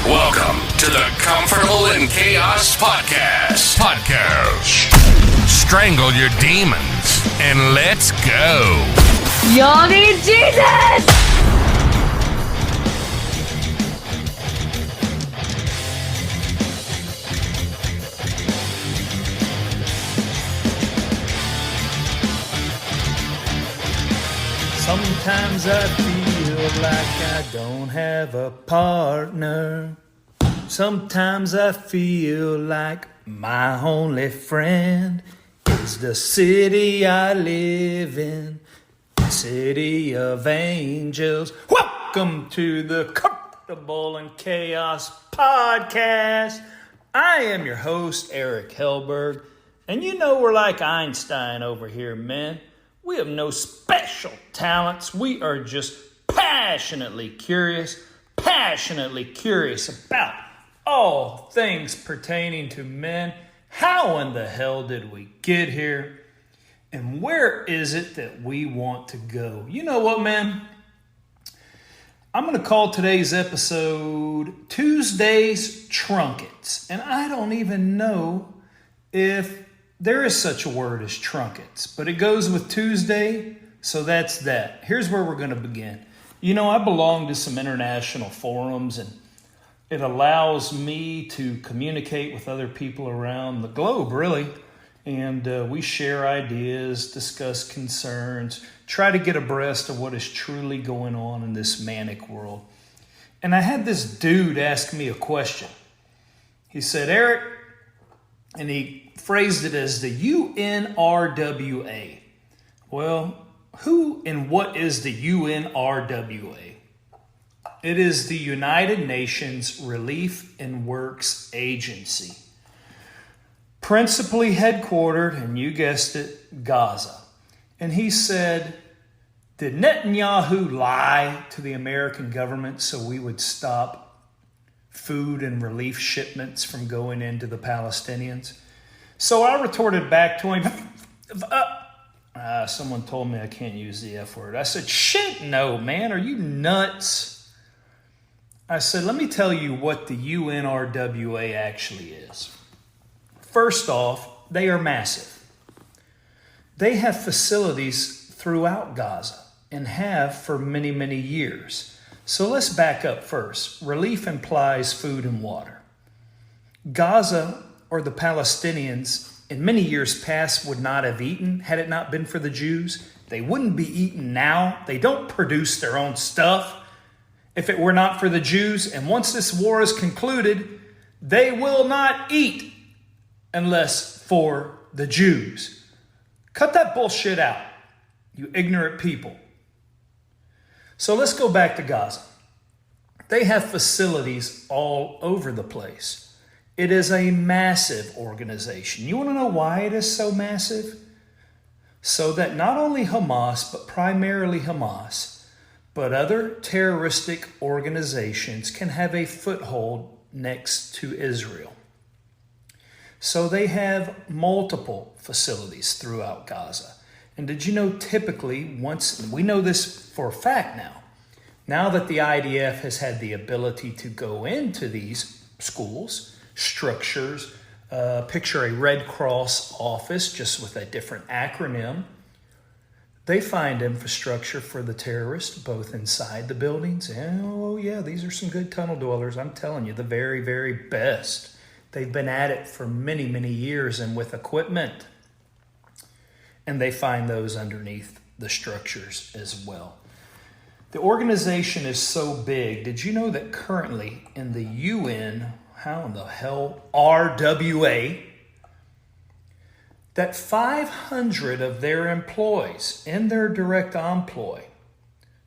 Welcome to the Comfortable in Chaos Podcast. Strangle your demons and let's go. Y'all need Jesus! Sometimes I feel like I don't have a partner. Sometimes I feel like my only friend is the city I live in, the city of angels. Welcome to the Comfortable in Chaos Podcast. I am your host, Eric Hellberg, and you know we're like Einstein over here, men. We have no special talents. We are just passionately curious about all things pertaining to men. How in the hell did we get here? And where is it that we want to go? You know what, man? I'm going to call today's episode Tuesday's Trunkets. And I don't even know if there is such a word as trunkets, but it goes with Tuesday, so that's that. Here's where we're going to begin. You know, I belong to some international forums, and it allows me to communicate with other people around the globe, really. And we share ideas, discuss concerns, try to get abreast of what is truly going on in this manic world. And I had this dude ask me a question. He said, Eric, and he phrased it as the UNRWA. Well, who and what is the UNRWA? It is the United Nations Relief and Works Agency, principally headquartered, and you guessed it, Gaza. And he said, did Netanyahu lie to the American government so we would stop food and relief shipments from going into the Palestinians? So I retorted back to him, someone told me I can't use the F word. I said, shit, no, man, are you nuts? I said, let me tell you what the UNRWA actually is. First off, they are massive. They have facilities throughout Gaza and have for many, many years. So let's back up first. Relief implies food and water. Gaza, or the Palestinians, in many years past would not have eaten had it not been for the Jews. They wouldn't be eating now. They don't produce their own stuff if it were not for the Jews. And once this war is concluded, they will not eat unless for the Jews. Cut that bullshit out, you ignorant people. So let's go back to Gaza. They have facilities all over the place. It is a massive organization. You want to know why it is so massive? So that not only Hamas, but primarily Hamas, but other terroristic organizations can have a foothold next to Israel. So they have multiple facilities throughout Gaza. And did you know typically once, and we know this for a fact now that the IDF has had the ability to go into these schools, structures, picture a Red Cross office just with a different acronym. They find infrastructure for the terrorists both inside the buildings and, oh yeah, these are some good tunnel dwellers. I'm telling you, the very, very best. They've been at it for many, many years and with equipment. And they find those underneath the structures as well. The organization is so big. Did you know that currently in the UN, how in the hell, RWA, that 500 of their employees in their direct employ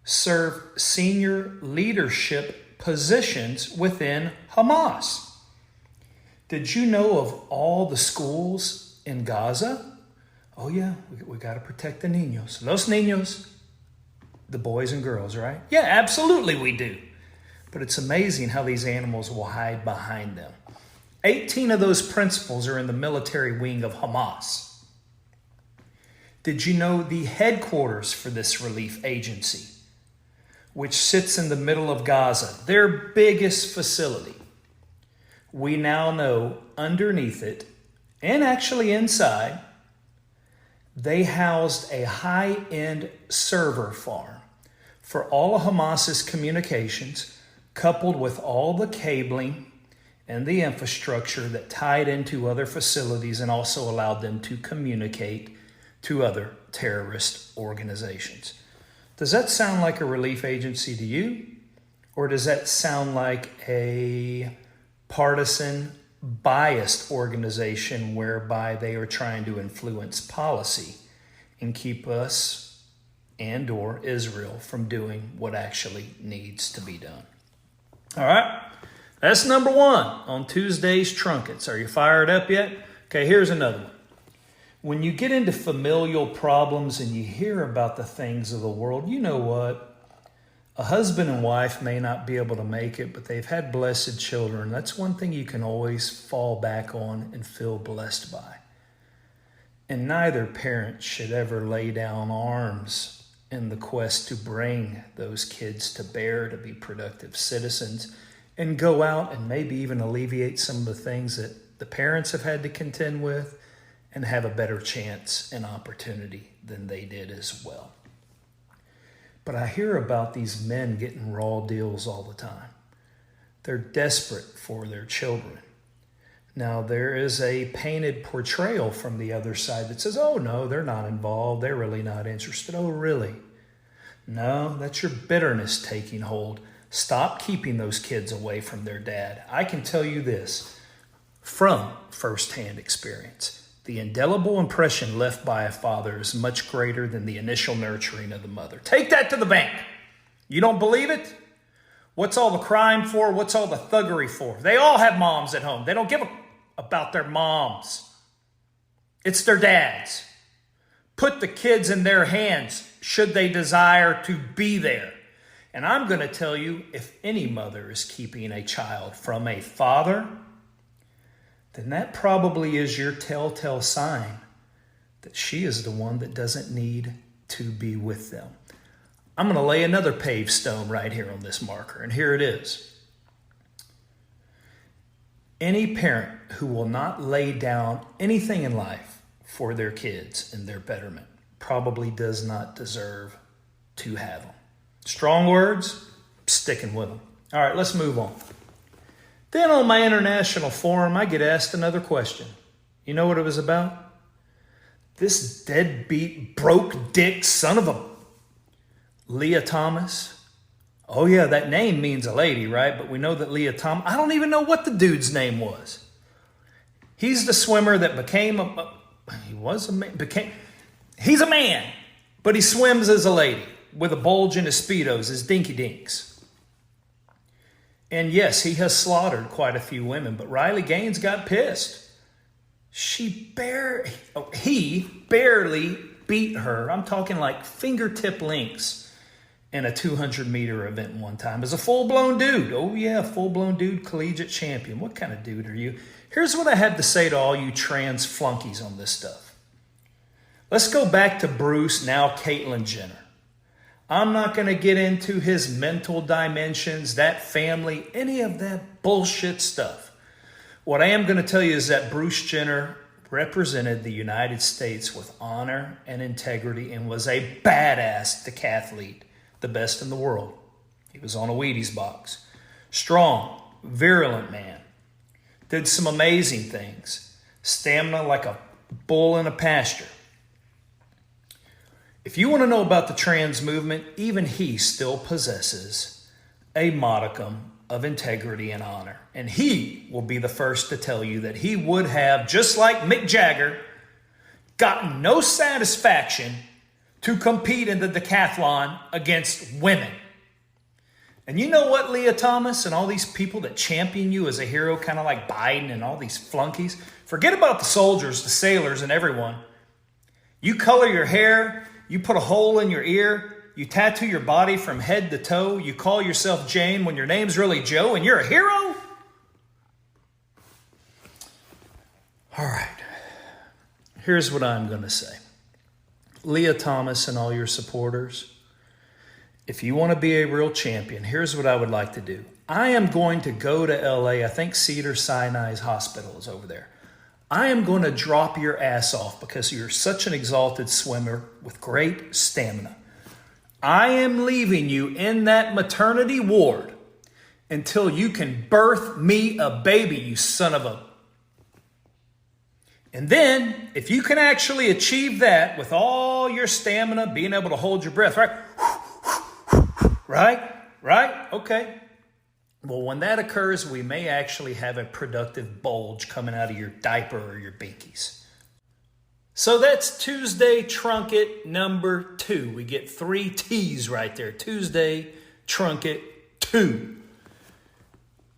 serve senior leadership positions within Hamas? Did you know of all the schools in Gaza? Oh yeah, we got to protect the niños. Los niños, the boys and girls, right? Yeah, absolutely we do. But it's amazing how these animals will hide behind them. 18 of those principals are in the military wing of Hamas. Did you know the headquarters for this relief agency, which sits in the middle of Gaza, their biggest facility, we now know underneath it, and actually inside, they housed a high-end server farm for all of Hamas's communications, coupled with all the cabling and the infrastructure that tied into other facilities and also allowed them to communicate to other terrorist organizations. Does that sound like a relief agency to you? Or does that sound like a partisan, biased organization whereby they are trying to influence policy and keep us and or Israel from doing what actually needs to be done? All right, that's number one on Tuesday's Trunkets. Are you fired up yet? Okay, here's another one. When you get into familial problems and you hear about the things of the world, you know what? A husband and wife may not be able to make it, but they've had blessed children. That's one thing you can always fall back on and feel blessed by. And neither parent should ever lay down arms in the quest to bring those kids to bear to be productive citizens and go out and maybe even alleviate some of the things that the parents have had to contend with and have a better chance and opportunity than they did as well. But I hear about these men getting raw deals all the time. They're desperate for their children. Now, there is a painted portrayal from the other side that says, oh, no, they're not involved. They're really not interested. Oh, really? No, that's your bitterness taking hold. Stop keeping those kids away from their dad. I can tell you this from firsthand experience. The indelible impression left by a father is much greater than the initial nurturing of the mother. Take that to the bank. You don't believe it? What's all the crime for? What's all the thuggery for? They all have moms at home. They don't give about their moms. It's their dads. Put the kids in their hands should they desire to be there. And I'm going to tell you, if any mother is keeping a child from a father, then that probably is your telltale sign that she is the one that doesn't need to be with them. I'm going to lay another paved stone right here on this marker, and here it is. Any parent who will not lay down anything in life for their kids and their betterment probably does not deserve to have them. Strong words, sticking with them. All right, let's move on. Then on my international forum, I get asked another question. You know what it was about? This deadbeat, broke dick son of a Leah Thomas. Oh yeah, that name means a lady, right? But we know that Leah Thomas, I don't even know what the dude's name was. He's the swimmer that he's a man, but he swims as a lady with a bulge in his Speedos, his dinky dinks. And yes, he has slaughtered quite a few women, but Riley Gaines got pissed. He barely beat her. I'm talking like fingertip lengths in a 200-meter event one time as a full-blown dude. Oh yeah, full-blown dude, collegiate champion. What kind of dude are you? Here's what I had to say to all you trans flunkies on this stuff. Let's go back to Bruce, now Caitlyn Jenner. I'm not going to get into his mental dimensions, that family, any of that bullshit stuff. What I am going to tell you is that Bruce Jenner represented the United States with honor and integrity and was a badass decathlete, the best in the world. He was on a Wheaties box. Strong, virulent man. Did some amazing things. Stamina like a bull in a pasture. If you want to know about the trans movement, even he still possesses a modicum of integrity and honor. And he will be the first to tell you that he would have, just like Mick Jagger, gotten no satisfaction to compete in the decathlon against women. And you know what, Leah Thomas and all these people that champion you as a hero, kind of like Biden and all these flunkies, forget about the soldiers, the sailors, and everyone. You color your hair, you put a hole in your ear, you tattoo your body from head to toe, you call yourself Jane when your name's really Joe, and you're a hero? All right. Here's what I'm going to say. Leah Thomas and all your supporters, if you want to be a real champion, here's what I would like to do. I am going to go to LA. I think Cedars-Sinai's hospital is over there. I am going to drop your ass off because you're such an exalted swimmer with great stamina. I am leaving you in that maternity ward until you can birth me a baby, you son of a... And then, if you can actually achieve that with all your stamina, being able to hold your breath, right? Right? Okay. Well, when that occurs, we may actually have a productive bulge coming out of your diaper or your binkies. So that's Tuesday Trunket number 2. We get 3 T's right there. Tuesday Trunket 2.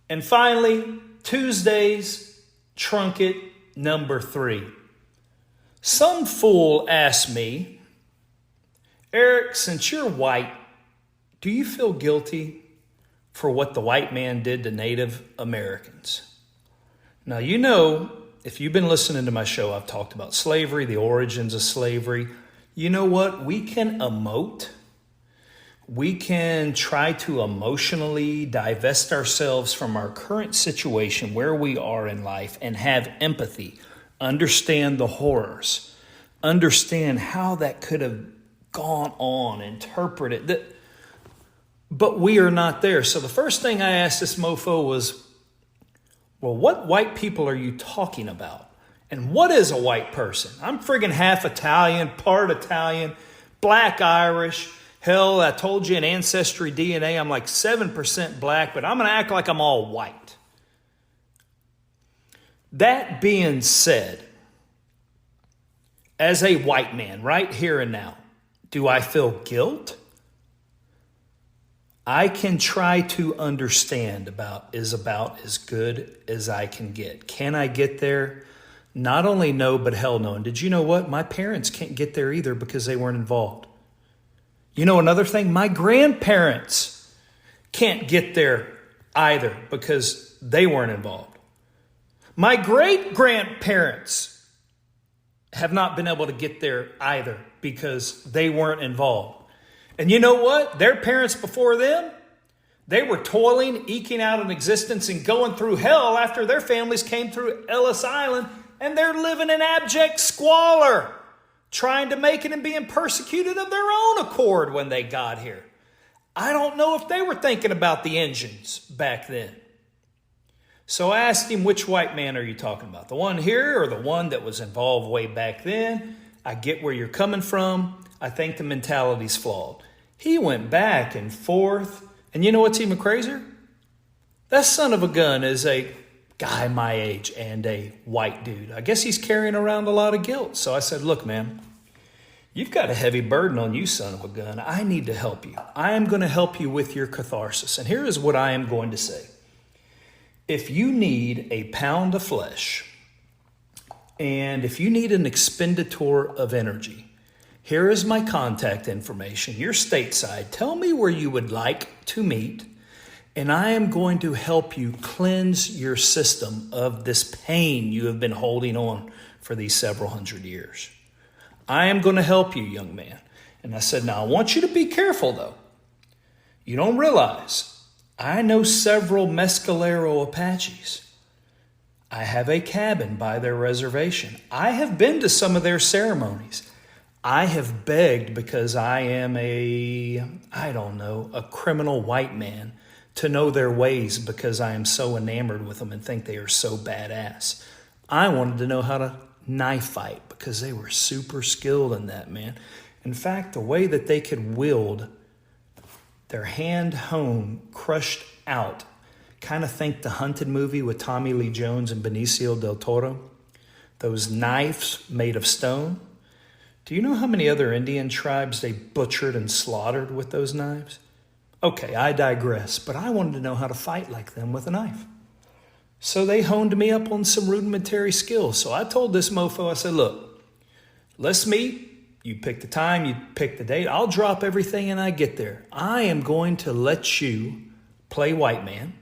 And finally, Tuesday's Trunket number 3. Some fool asked me, Eric, since you're white, do you feel guilty for what the white man did to Native Americans? Now, you know, if you've been listening to my show, I've talked about slavery, the origins of slavery. You know what? We can emote. We can try to emotionally divest ourselves from our current situation, where we are in life, and have empathy, understand the horrors, understand how that could have gone on, interpret it. But we are not there. So the first thing I asked this mofo was, well, what white people are you talking about? And what is a white person? I'm friggin' half Italian, part Italian, black Irish. Hell, I told you in Ancestry DNA, I'm like 7% black, but I'm going to act like I'm all white. That being said, as a white man, right here and now, do I feel guilt? I can try to understand about as good as I can get. Can I get there? Not only no, but hell no. And did you know what? My parents can't get there either because they weren't involved. You know another thing? My grandparents can't get there either because they weren't involved. My great-grandparents have not been able to get there either because they weren't involved. And you know what? Their parents before them, they were toiling, eking out an existence, and going through hell after their families came through Ellis Island, and they're living in abject squalor, trying to make it and being persecuted of their own accord when they got here. I don't know if they were thinking about the engines back then. So I asked him, which white man are you talking about? The one here or the one that was involved way back then? I get where you're coming from. I think the mentality's flawed. He went back and forth. And you know what's even crazier? That son of a gun is a guy my age and a white dude. I guess he's carrying around a lot of guilt. So I said, look, man, you've got a heavy burden on you, son of a gun. I need to help you. I am going to help you with your catharsis. And here is what I am going to say. If you need a pound of flesh, and if you need an expenditure of energy, here is my contact information. You're stateside. Tell me where you would like to meet, and I am going to help you cleanse your system of this pain you have been holding on for these several hundred years. I am going to help you, young man. And I said, now I want you to be careful, though. You don't realize I know several Mescalero Apaches. I have a cabin by their reservation. I have been to some of their ceremonies. I have begged because I am a criminal white man to know their ways because I am so enamored with them and think they are so badass. I wanted to know how to knife fight because they were super skilled in that, man. In fact, the way that they could wield their hand hone crushed out, kind of think the Hunted movie with Tommy Lee Jones and Benicio del Toro, those knives made of stone. Do you know how many other Indian tribes they butchered and slaughtered with those knives? Okay, I digress, but I wanted to know how to fight like them with a knife. So they honed me up on some rudimentary skills. So I told this mofo, I said, look, let's meet. You pick the time, you pick the date. I'll drop everything and I get there. I am going to let you play white man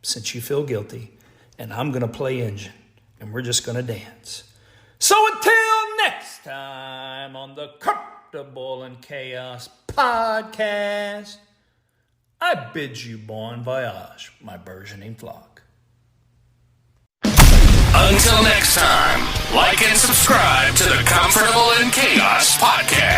since you feel guilty, and I'm going to play Injun, and we're just going to dance. So until next time on the Comfortable in Chaos podcast, I bid you bon voyage, my burgeoning flock. Until next time, like and subscribe to the Comfortable in Chaos podcast.